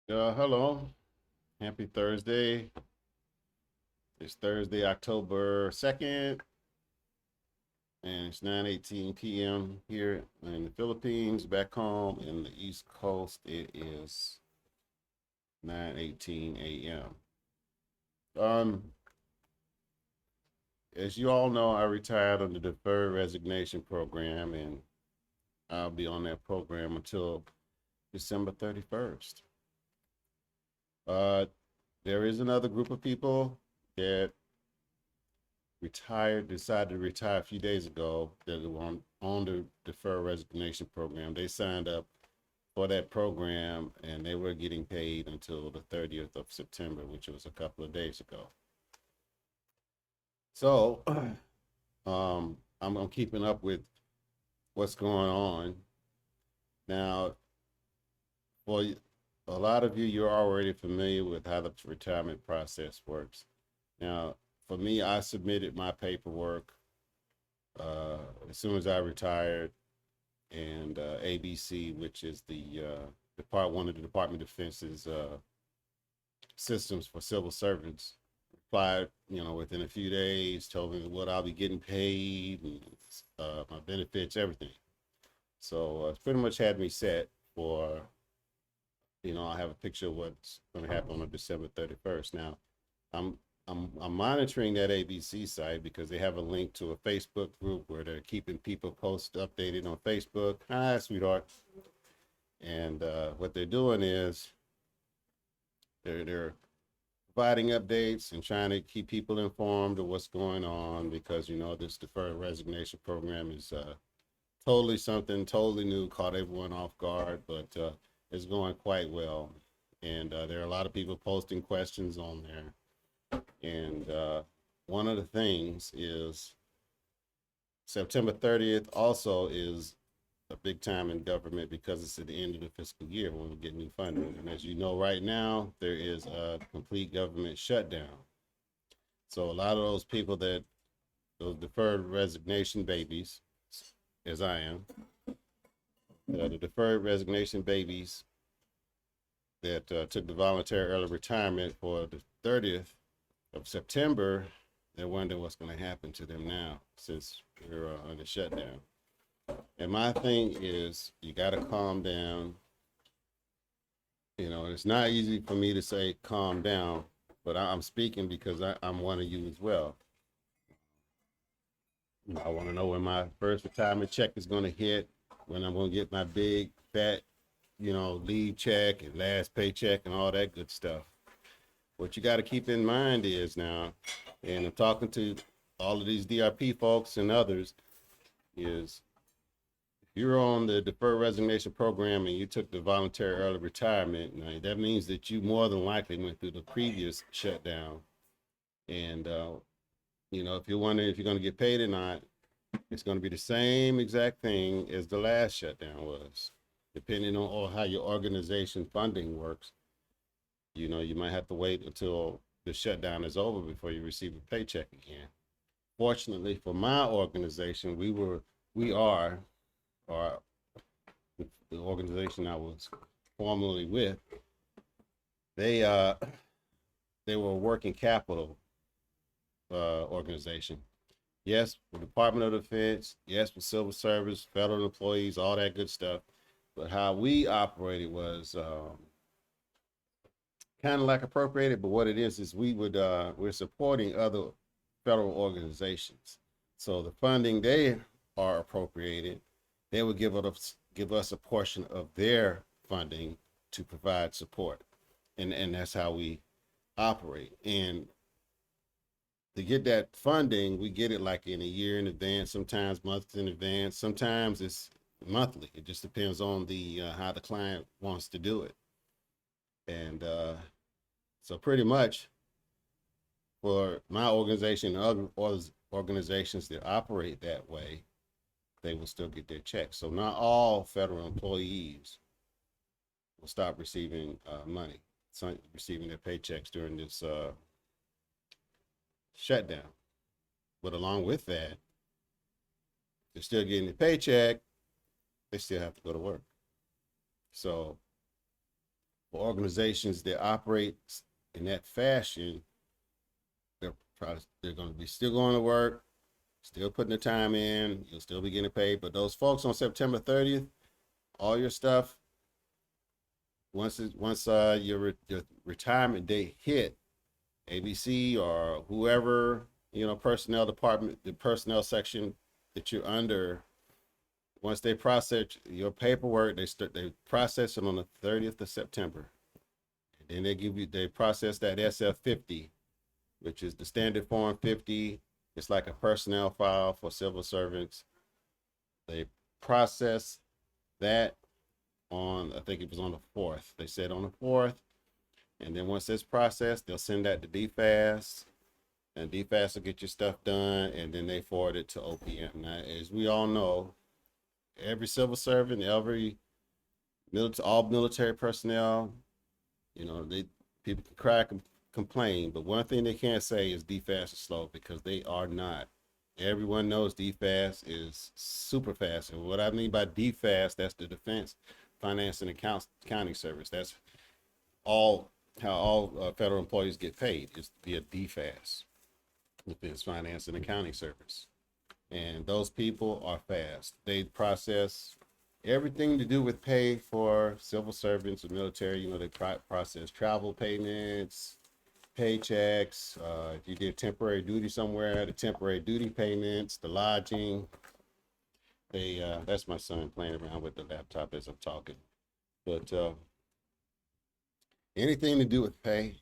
Hello. Happy Thursday. It's Thursday, October 2nd, and it's 9:18 p.m. here in the Philippines. Back home in the East Coast, it is 9:18 a.m. As you all know, I retired on the Deferred Resignation program, and I'll be on that program until December 31st. Uh, there is another group of people that decided to retire a few days ago that were on the deferred resignation program. They signed up for that program and they were getting paid until the 30th of September, which was a couple of days ago. So I'm keeping up with what's going on. Now, for a lot of you, you're already familiar with how the retirement process works. Now, for me, I submitted my paperwork as soon as I retired, and ABC, which is one of the Department of Defense's systems for civil servants, replied, within a few days, told me what I'll be getting paid, and my benefits, everything. So it's pretty much had me set for, I have a picture of what's going to happen on December 31st. Now, I'm I'm monitoring that ABC site because they have a link to a Facebook group where they're keeping people updated on Facebook. Hi, sweetheart. And what they're doing is they're providing updates and trying to keep people informed of what's going on because this deferred resignation program is totally something totally new, caught everyone off guard, but it's going quite well. And there are a lot of people posting questions on there. And one of the things is September 30th also is a big time in government because it's at the end of the fiscal year when we get new funding. And as you know, right now, there is a complete government shutdown. So a lot of those deferred resignation babies, as I am, the deferred resignation babies that took the voluntary early retirement for the 30th of September, they're wondering what's going to happen to them now since we're under shutdown. And my thing is, you got to calm down. It's not easy for me to say calm down, but I'm speaking because I'm one of you as well. I want to know when my first retirement check is going to hit, when I'm going to get my big, fat, leave check and last paycheck and all that good stuff. What you got to keep in mind is now, and I'm talking to all of these DRP folks and others, is you're on the deferred resignation program and you took the voluntary early retirement, now that means that you more than likely went through the previous shutdown. And, if you're wondering if you're going to get paid or not, it's going to be the same exact thing as the last shutdown was. Depending on how your organization funding works, you might have to wait until the shutdown is over before you receive a paycheck again. Fortunately for my organization, we are, or the organization I was formerly with, they they were a working capital organization. Yes, for Department of Defense, yes, for civil service, federal employees, all that good stuff. But how we operated was kind of like appropriated, but what it is we're supporting other federal organizations. So the funding they are appropriated, they would give us a portion of their funding to provide support. And that's how we operate. And to get that funding, we get it like in a year in advance, sometimes months in advance, sometimes it's monthly. It just depends on the how the client wants to do it. And so pretty much for my organization and other organizations that operate that way, they will still get their checks. So not all federal employees will stop receiving money, receiving their paychecks during this shutdown. But along with that, they're still getting the paycheck. They still have to go to work. So for organizations that operate in that fashion, they're going to be still going to work, still putting the time in. You'll still be getting paid. But those folks on September 30th, all your stuff, once your retirement date hit, ABC or whoever, personnel department, the personnel section that you're under, once they process your paperwork, they process it on the 30th of September. And then they process that SF-50, which is the standard form 50. It's like a personnel file for civil servants. They process that on, I think it was on the 4th. They said on the 4th. And then once it's processed, they'll send that to DFAS. And DFAS will get your stuff done, and then they forward it to OPM. Now, as we all know, every civil servant, all military personnel, people can cry and complain, but one thing they can't say is DFAS is slow, because they are not. Everyone knows DFAS is super fast, and what I mean by DFAS, that's the Defense Finance and Accounting Service. That's how all federal employees get paid, is via DFAS, Defense Finance and Accounting Service. And those people are fast. They process everything to do with pay for civil servants and military. They process travel payments, paychecks. If you did temporary duty somewhere, the temporary duty payments, the lodging. That's my son playing around with the laptop as I'm talking. But anything to do with pay,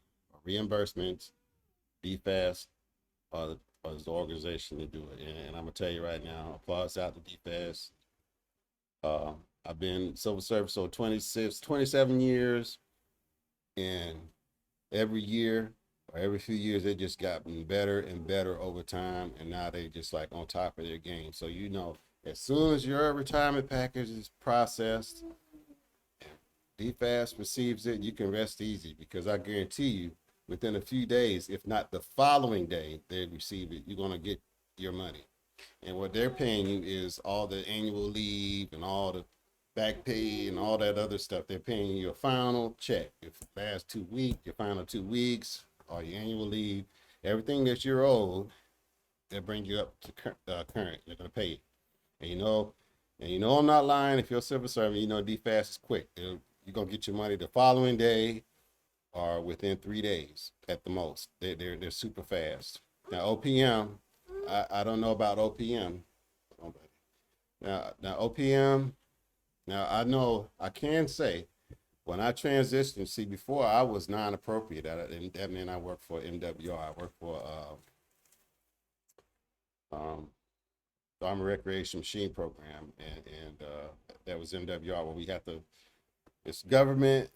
reimbursements, DFAS, is the organization to do it. And I'm gonna tell you right now, applause out to DFAS. I've been civil service for 27 years, and every year or every few years, they just gotten better and better over time, and now they just like on top of their game. So as soon as your retirement package is processed, DFAS receives it, you can rest easy, because I guarantee you, within a few days, if not the following day, they receive it, you're gonna get your money. And what they're paying you is all the annual leave and all the back pay and all that other stuff. They're paying you a final check. Your last 2 weeks, your final 2 weeks, or your annual leave, everything that you're owed, they'll bring you up to current. They're gonna pay you. And I'm not lying. If you're a civil servant, DFAS is quick. You're gonna get your money the following day or within 3 days at the most. They're super fast. Now OPM, I don't know about OPM. Now OPM. Now I know I can say, when I transitioned, see, before I was non-appropriate, that meant I worked for MWR. I worked for the Army Recreation Machine Program, and that was MWR, where it's government,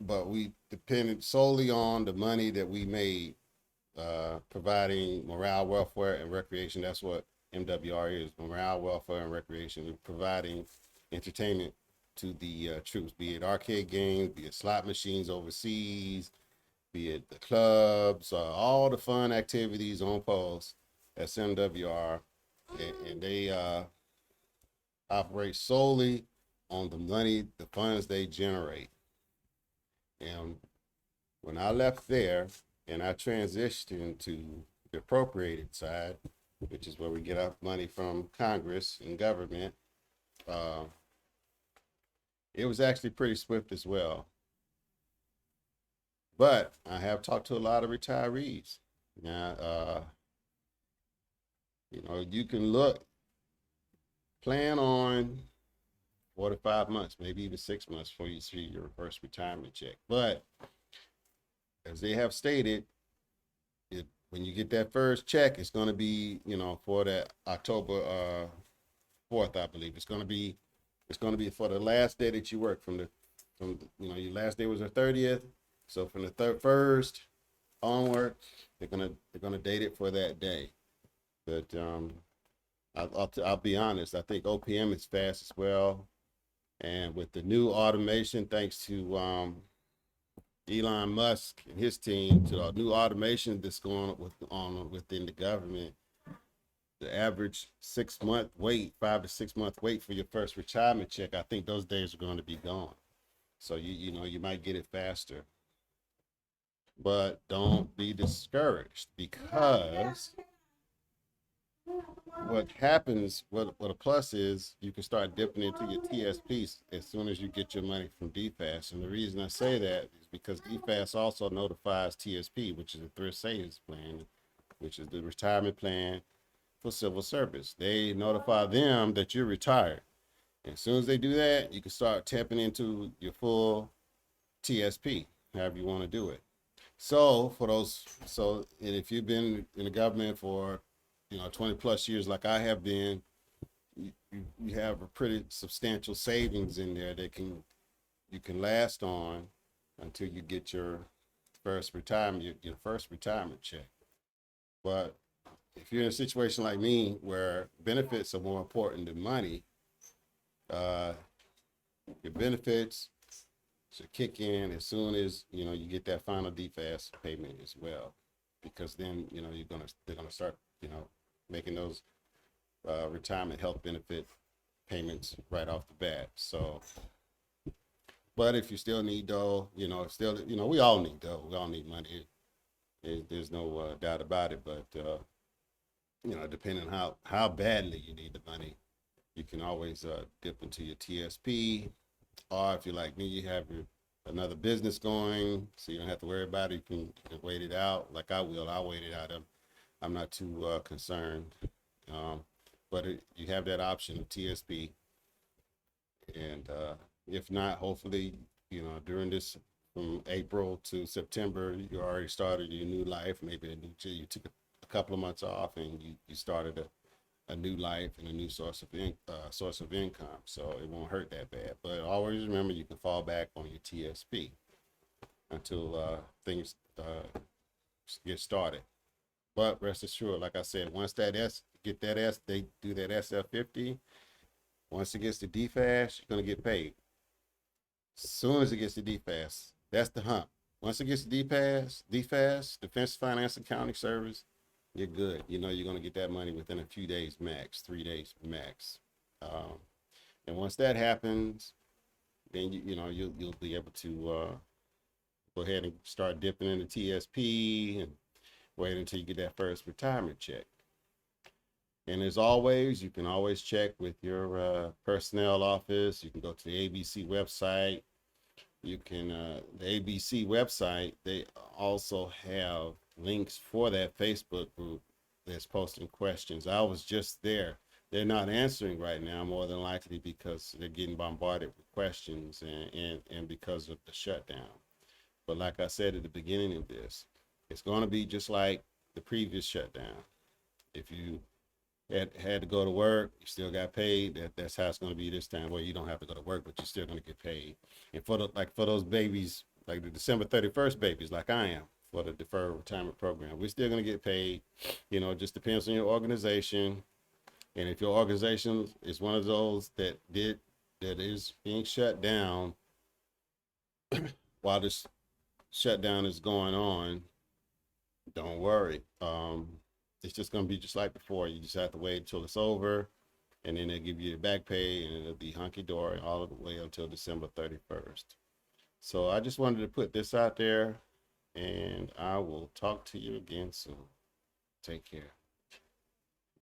but we depended solely on the money that we made, providing morale, welfare, and recreation. That's what MWR is: morale, welfare, and recreation. We're providing entertainment to the troops, be it arcade games, be it slot machines overseas, be it the clubs, all the fun activities on post. That's MWR, and they operate solely on the money, the funds they generate. And when I left there and I transitioned to the appropriated side, which is where we get our money from Congress and government, it was actually pretty swift as well. But I have talked to a lot of retirees. Now, you can plan on 4 to 5 months, maybe even 6 months before you see your first retirement check. But as they have stated, when you get that first check, it's going to be, for that October 4th, I believe. It's going to be for the last day that you work. Your last day was the 30th. So from the 1st onward, they're gonna date it for that day. But I'll be honest. I think OPM is fast as well, and with the new automation, thanks to Elon Musk and his team, to the new automation that's going on within the government, the average 5 to 6 month wait for your first retirement check, I think those days are going to be gone. So you might get it faster. But don't be discouraged, because what happens, what a plus is, you can start dipping into your TSPs as soon as you get your money from DFAS. And the reason I say that is because DFAS also notifies TSP, which is the Thrift Savings Plan, which is the retirement plan for civil service. They notify them that you're retired. And as soon as they do that, you can start tapping into your full TSP, however you want to do it. So and if you've been in the government for 20 plus years like I have been, you have a pretty substantial savings in there that you can last on until you get your first retirement, your first retirement check. But if you're in a situation like me where benefits are more important than money, uh, your benefits should kick in as soon as you get that final DFAS payment as well, because then they're gonna start making those retirement health benefit payments right off the bat. So, but if you still need dough, still we all need dough, we all need money. There's no doubt about it. But depending on how badly you need the money, you can always dip into your TSP. Or if you're like me, you have another business going, so you don't have to worry about it. You can wait it out, like I will. I'll wait it out. I'm not too concerned. But you have that option of TSP. And if not, hopefully, during this, from April to September, you already started your new life. Maybe you took a couple of months off and you started a new life and a new source of income, so it won't hurt that bad. But always remember, you can fall back on your TSP until things get started. But rest assured, like I said, once they do that SF50. Once it gets to DFAS, you're gonna get paid. As soon as it gets to DFAS, that's the hump. Once it gets to DFAS, Defense Finance Accounting Service, you're good. You're going to get that money within a few days max, 3 days max. And once that happens, then you'll be able to go ahead and start dipping into TSP and wait until you get that first retirement check. And as always, you can always check with your personnel office. You can go to the ABC website. You can the ABC website, they also have links for that Facebook group that's posting questions. I was just there. They're not answering right now, more than likely because they're getting bombarded with questions and because of the shutdown. But like I said at the beginning of this, it's going to be just like the previous shutdown. If you had to go to work, you still got paid. That's how it's going to be this time. Well, you don't have to go to work, but you're still going to get paid. And for those babies, like the December 31st babies, like I am, for the deferred retirement program, we're still going to get paid. It just depends on your organization. And if your organization is one of those that is being shut down while this shutdown is going on, don't worry. It's just going to be just like before. You just have to wait until it's over, and then they give you your back pay, and it'll be hunky-dory all the way until December 31st. So I just wanted to put this out there, and I will talk to you again soon. Take care.